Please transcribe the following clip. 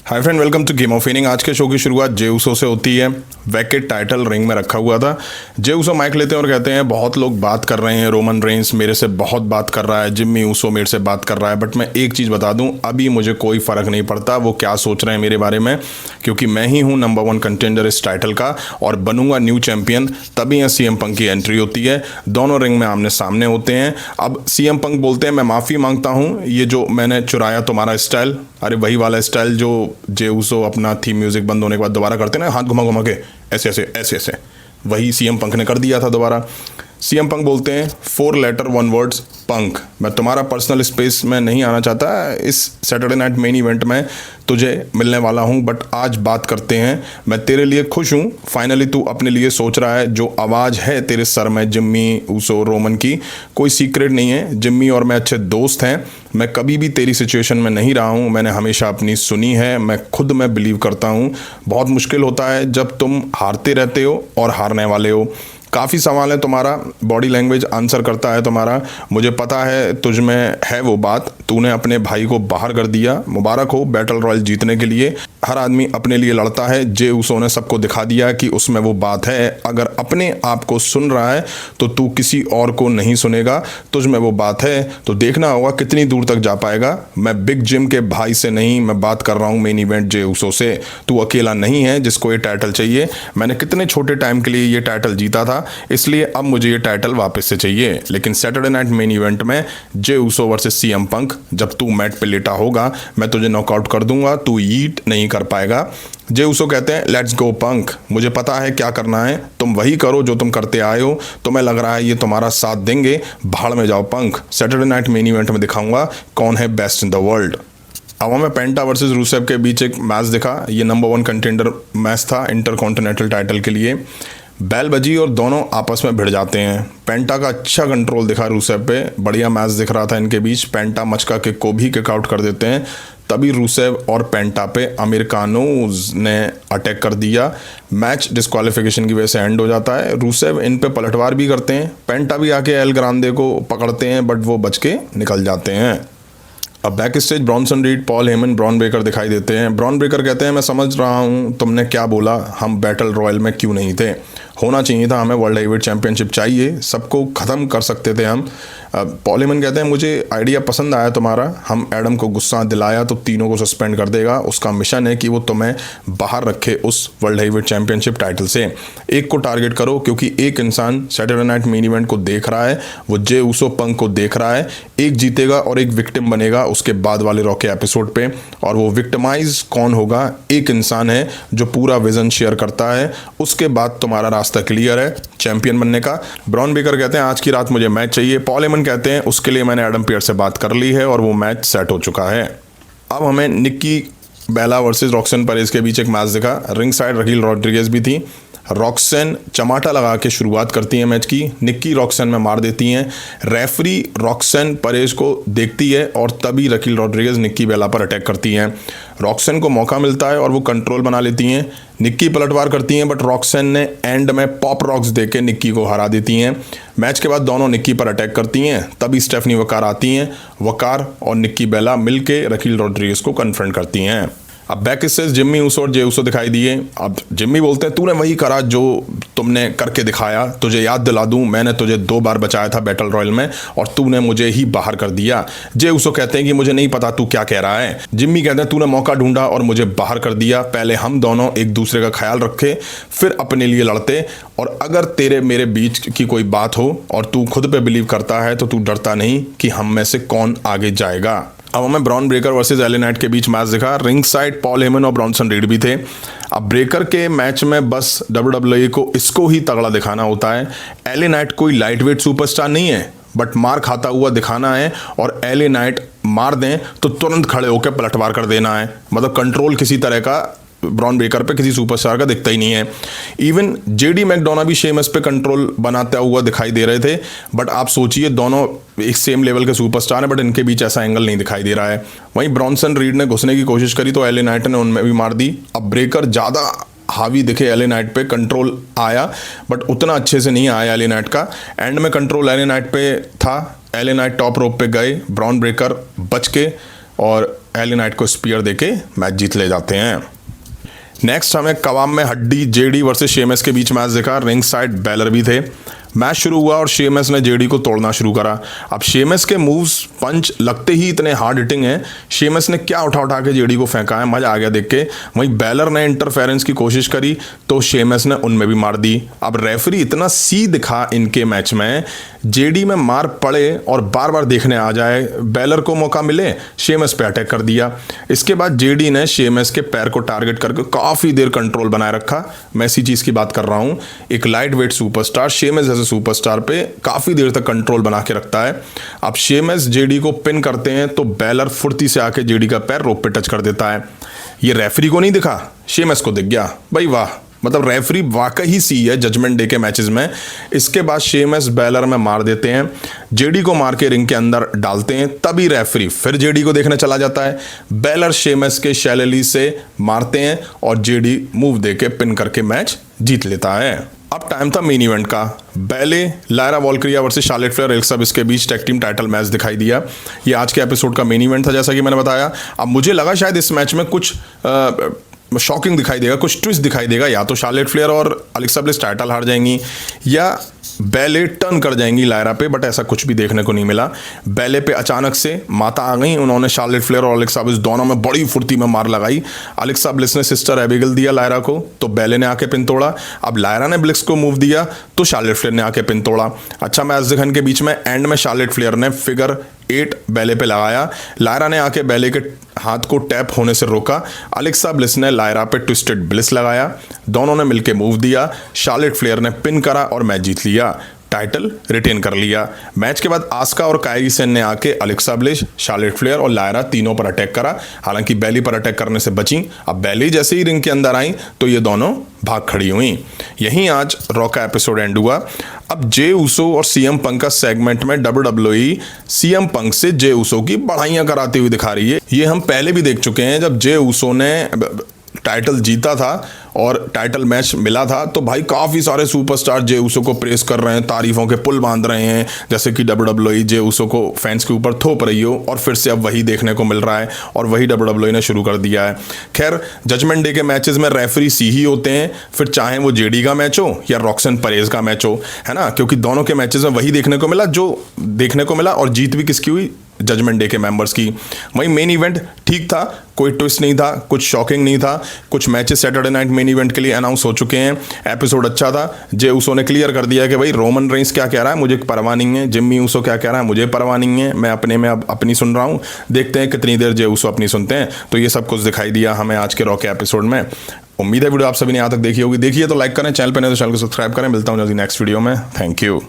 Hi friend, welcome to game of inning. आज के show की शुरुआत जे उसो से होती है। वैकेट टाइटल रिंग में रखा हुआ था। जे उसो माइक लेते हैं और कहते हैं बहुत लोग बात कर रहे हैं, रोमन रेंस मेरे से बहुत बात कर रहा है, जिम्मी उसो मेरे से बात कर रहा है, बट मैं एक चीज़ बता दूं, अभी मुझे कोई फ़र्क नहीं पड़ता वो क्या सोच रहे हैं मेरे बारे में, क्योंकि मैं ही हूँ नंबर 1 कंटेंडर इस टाइटल का और बनूंगा न्यू चैंपियन। तभी यहाँ CM पंक की एंट्री होती है। दोनों रिंग में आमने सामने होते हैं। अब CM पंक बोलते हैं मैं माफ़ी मांगता हूँ, ये जो मैंने चुराया तुम्हारा स्टाइल, अरे वही वाला स्टाइल जो जे उसो अपना थीम म्यूजिक बंद होने के बाद दोबारा करते हैं ना, हाथ घुमा घुमा के ऐसे ऐसे ऐसे ऐसे, वही CM पंक ने कर दिया था दोबारा। CM पंक बोलते हैं 4 लेटर 1 वर्ड्स पंक, मैं तुम्हारा पर्सनल स्पेस में नहीं आना चाहता, इस सैटरडे नाइट मेन इवेंट में तुझे मिलने वाला हूँ, बट आज बात करते हैं। मैं तेरे लिए खुश हूँ, फाइनली तू अपने लिए सोच रहा है। जो आवाज़ है तेरे सर में जिम्मी उसो रोमन की, कोई सीक्रेट नहीं है। जिम्मी और मैं अच्छे दोस्त हैं। मैं कभी भी तेरी सिचुएशन में नहीं रहा हूँ, मैंने हमेशा अपनी सुनी है। मैं खुद में बिलीव करता हूँ बहुत मुश्किल होता है जब तुम हारते रहते हो और हारने वाले हो। काफ़ी सवाल है तुम्हारा, बॉडी लैंग्वेज आंसर करता है तुम्हारा। मुझे पता है तुझ में है वो बात, तूने अपने भाई को बाहर कर दिया। मुबारक हो बैटल रॉयल जीतने के लिए। हर आदमी अपने लिए लड़ता है, जे उसो ने सबको दिखा दिया कि उसमें वो बात है। अगर अपने आप को सुन रहा है तो तू किसी और को नहीं सुनेगा। तुझ में वो बात है तो देखना होगा कितनी दूर तक जा पाएगा। मैं बिग जिम के भाई से नहीं, मैं बात कर रहा हूँ मेन इवेंट जे उसो से। तू अकेला नहीं है जिसको ये टाइटल चाहिए। मैंने कितने छोटे टाइम के लिए ये टाइटल जीता था, इसलिए अब मुझे ये टाइटल वापस से चाहिए। लेकिन सैटरडे नाइट मेन इवेंट में जे उसो वर्सेस CM पंक, जब तू मैट पे लेटा होगा मैं तुझे नॉकआउट कर दूंगा, तू ईट नहीं कर पाएगा। जे उसो कहते हैं लेट्स गो पंक, मुझे पता है क्या करना है, तुम वही करो जो तुम करते आए हो। तुम्हें लग रहा है ये तुम्हारा साथ देंगे, भाड़ में जाओ पंक। सैटरडे नाइट मेन इवेंट में दिखाऊंगा कौन है बेस्ट इन द वर्ल्ड। अब हमें पेंटा वर्सेस रूसेव के बीच एक मैच दिखा। ये नंबर 1 कंटेंडर मैच था इंटरकॉन्टिनेंटल टाइटल के लिए। बैल बजी और दोनों आपस में भिड़ जाते हैं। पेंटा का अच्छा कंट्रोल दिखा रूसेव पे, बढ़िया मैच दिख रहा था इनके बीच। पेंटा मचका के को भी किक आउट कर देते हैं। तभी रूसेव और पेंटा पे अमेरिकानोज ने अटैक कर दिया। मैच डिस्क्वालिफिकेशन की वजह से एंड हो जाता है। रूसेव इन पे पलटवार भी करते हैं। पेंटा भी आके एल ग्रांदे को पकड़ते हैं, बट वो बच के निकल जाते हैं। अब back stage Bronson Reed, Paul Heyman, Bron Breakker दिखाई देते हैं। ब्रॉन ब्रेकर कहते हैं मैं समझ रहा हूँ तुमने क्या बोला, हम बैटल रॉयल में क्यों नहीं थे, होना चाहिए था, हमें वर्ल्ड हेवीवेट चैंपियनशिप चाहिए, सबको ख़त्म कर सकते थे हम। पॉल हेमन कहते हैं मुझे आइडिया पसंद आया तुम्हारा, हम एडम को गुस्सा दिलाया तो तीनों को सस्पेंड कर देगा। उसका मिशन है कि वो तुम्हें बाहर रखे उस वर्ल्ड हेवीवेट चैंपियनशिप टाइटल से। एक को टारगेट करो, क्योंकि एक इंसान सैटरडे नाइट मेन इवेंट को देख रहा है, वो जे उसो पंक को देख रहा है। एक जीतेगा और एक विक्टिम बनेगा उसके बाद वाले रॉ के एपिसोड पे, और वो विक्टिमाइज कौन होगा? एक इंसान है जो पूरा विजन शेयर करता है। उसके बाद तुम्हारा रास्ता क्लियर है चैंपियन बनने का। ब्रॉन ब्रेकर कहते हैं आज की रात मुझे मैच चाहिए। पॉल हेमन कहते हैं उसके लिए मैंने एडम पियर्स से बात कर ली है और वो मैच सेट हो चुका है। अब हमें निक्की बेला वर्सेस रॉक्सन परेज के बीच एक मैच दिखा। रिंग साइड रकील रॉड्रिगेज भी थी। रॉक्सन चमाटा लगा के शुरुआत करती हैं मैच की, निक्की रॉक्सन में मार देती हैं। रेफरी रॉक्सन परेज को देखती है और तभी रकील रॉड्रिगेज निक्की बेला पर अटैक करती हैं। रॉक्सन को मौका मिलता है और वो कंट्रोल बना लेती हैं। निक्की पलटवार करती हैं, बट रॉक्सन ने एंड में पॉप रॉक्स देके निक्की को हरा देती हैं। मैच के बाद दोनों निक्की पर अटैक करती हैं। तभी स्टेफनी वकार आती हैं। वकार और निक्की बेला मिलके रकील रॉड्रिगेज को कन्फ्रंट करती हैं। अब बैक स्टेज जिम्मी उसो और जे उसो दिखाई दिए। अब जिम्मी बोलते हैं तूने वही करा जो तुमने करके दिखाया, तुझे याद दिला दूं मैंने तुझे 2 बार बचाया था बैटल रॉयल में और तूने मुझे ही बाहर कर दिया। जे उसो कहते हैं कि मुझे नहीं पता तू क्या कह रहा है। जिम्मी कहते हैं तूने मौका ढूंढा और मुझे बाहर कर दिया। पहले हम दोनों एक दूसरे का ख्याल रखे, फिर अपने लिए लड़ते, और अगर तेरे मेरे बीच की कोई बात हो और तू खुद पे बिलीव करता है तो तू डरता नहीं कि हम में से कौन आगे जाएगा। अब हमें Bron Breakker versus LA Knight के बीच मैच दिखा। रिंग साइड पॉल हेमन और ब्रॉनसन रीड भी थे। अब ब्रेकर के मैच में बस WWE को इसको ही तगड़ा दिखाना होता है। एले नाइट कोई लाइट वेट सुपरस्टार नहीं है, बट मार खाता हुआ दिखाना है, और एले नाइट मार दें तो तुरंत खड़े होकर पलटवार कर देना है। मतलब कंट्रोल किसी तरह का ब्रॉन ब्रेकर पे किसी सुपरस्टार का दिखता ही नहीं है। इवन JD मैकडोना भी शेमस पे कंट्रोल बनाता हुआ दिखाई दे रहे थे, बट आप सोचिए दोनों एक सेम लेवल के सुपरस्टार हैं, बट इनके बीच ऐसा एंगल नहीं दिखाई दे रहा है। वहीं ब्रॉनसन रीड ने घुसने की कोशिश करी तो एले नाइट ने उनमें भी मार दी। अब ब्रेकर ज़्यादा हावी दिखे एले नाइट पे, कंट्रोल आया बट उतना अच्छे से नहीं आया एले नाइट का। एंड में कंट्रोल एले नाइट पे था। एले नाइट टॉप रोप पे गए, ब्रॉन ब्रेकर बच के और एलए नाइट को स्पीयर देके मैच जीत ले जाते हैं। नेक्स्ट हमें कवाम में हड्डी जेडी वर्सेस शेमस के बीच मैच देखा। रिंग साइड बैलर भी थे। मैच शुरू हुआ और शेमस ने जेडी को तोड़ना शुरू करा। अब शेमस के मूव्स पंच लगते ही इतने हार्ड हिटिंग हैं। शेमस ने क्या उठा के जेडी को फेंका है, मजा आ गया देख के। वहीं बैलर ने इंटरफेरेंस की कोशिश करी तो शेमस ने उनमें भी मार दी। अब रेफरी इतना सी दिखा इनके मैच में, जेडी में मार पड़े और बार बार देखने आ जाए, बैलर को मौका मिले, शेमस पे अटैक कर दिया। इसके बाद जेडी ने शेमस के पैर को टारगेट करके काफ़ी देर कंट्रोल बनाए रखा। मैं इसी चीज़ की बात कर रहा हूँ। एक लाइट वेट सुपरस्टार शेमस जैसे सुपरस्टार पे काफ़ी देर तक कंट्रोल बना के रखता है। अब शेमस जेडी को पिन करते हैं तो बैलर फुर्ती से आके जेडी का पैर रोप पे टच कर देता है। ये रेफरी को नहीं दिखा, शेमस को दिख गया। भाई वाह, मतलब रेफरी वाकई ही सी है जजमेंट डे के मैचेस में। इसके बाद शेमस बैलर में मार देते हैं, जेडी को मार के रिंग के अंदर डालते हैं। तभी रेफरी फिर जेडी को देखने चला जाता है। बैलर शेमस के शैलेली से मारते हैं और जेडी मूव देके पिन करके मैच जीत लेता है। अब टाइम था मेन इवेंट का। Bayley Lyra Valkyria versus Charlotte Flair Alexa Bliss के बीच टैग टीम टाइटल मैच दिखाई दिया। ये आज के एपिसोड का मेन इवेंट था जैसा कि मैंने बताया। अब मुझे लगा शायद इस मैच में कुछ शॉकिंग दिखाई देगा, कुछ ट्विस्ट दिखाई देगा। या तो शार्लेट फ्लेयर और एलेक्सा ब्लिस टाइटल हार जाएंगी या बैले टर्न कर जाएंगी लायरा पे, बट ऐसा कुछ भी देखने को नहीं मिला। बैले पे अचानक से माता आ गई। उन्होंने शार्लेट फ्लेयर और एलेक्सा ब्लिस दोनों में बड़ी फुर्ती में मार लगाई। एलेक्सा ब्लिस ने सिस्टर एबिगेल दिया लायरा को तो बैले ने आके पिन तोड़ा। अब लायरा ने ब्लिस को मूव दिया तो शार्लेट फ्लेयर ने आके पिन तोड़ा। अच्छा मैच दिखने के बीच में एंड में शार्लेट फ्लेयर ने फिगर 8 बैले पे लगाया। लायरा ने आके बैले के हाथ को टैप होने से रोका। एलेक्सा ब्लिस ने लायरा पे ट्विस्टेड ब्लिस लगाया। दोनों ने मिलके मूव दिया। शार्लेट फ्लेयर ने पिन करा और मैच जीत लिया, टाइटल रिटेन कर लिया। मैच के बाद आस्का और कायरी सेन ने आके एलेक्सा ब्लिस, शार्लेट फ्लेयर और लायरा तीनों पर अटैक करा। हालांकि बैली पर अटैक करने से बची। अब बैली जैसे ही रिंग के अंदर आई तो ये दोनों भाग खड़ी हुई। यहीं आज रॉ का एपिसोड एंड हुआ। अब जे ऊसो और सीएम पंक का सेगमेंट में WWE सीएम पंक से जे ऊसो की बढ़ाइयां कराती हुई दिखा रही है। ये हम पहले भी देख चुके हैं। जब जे ऊसो ने टाइटल जीता था और टाइटल मैच मिला था तो भाई काफ़ी सारे सुपरस्टार जे ऊसो को प्रेस कर रहे हैं, तारीफों के पुल बांध रहे हैं, जैसे कि WWE जे ऊसो को फैंस के ऊपर थोप रही हो। और फिर से अब वही देखने को मिल रहा है और वही WWE ने शुरू कर दिया है। खैर, जजमेंट डे के मैचेस में रेफरी सी ही होते हैं, फिर चाहे वो जेडी का मैच हो या रॉक्सन परेज का मैच हो, है ना, क्योंकि दोनों के मैचेस में वही देखने को मिला जो देखने को मिला। और जीत भी किसकी हुई? जजमेंट डे के मेंबर्स की। वहीं मेन इवेंट ठीक था, कोई ट्विस्ट नहीं था, कुछ शॉकिंग नहीं था। कुछ matches Saturday night main event के लिए अनाउंस हो चुके हैं। एपिसोड अच्छा था। जे ऊसो ने क्लियर कर दिया कि भाई रोमन रेंस क्या कह रहा है मुझे परवाह नहीं है, जिम्मी ऊसो क्या कह रहा है मुझे परवाह नहीं है, मैं अपने में अब अपनी सुन रहा हूँ। देखते हैं कितनी देर जे ऊसो अपनी सुनते हैं। तो ये सब कुछ दिखाई दिया हमें आज के रॉ के एपिसोड में। उम्मीद है वीडियो आप सभी ने यहाँ तक देखी होगी। देखिए तो लाइक करें, चैनल पर नहीं तो चैनल को सब्सक्राइब करें। मिलता हूँ जल्दी नेक्स्ट वीडियो में। Thank you.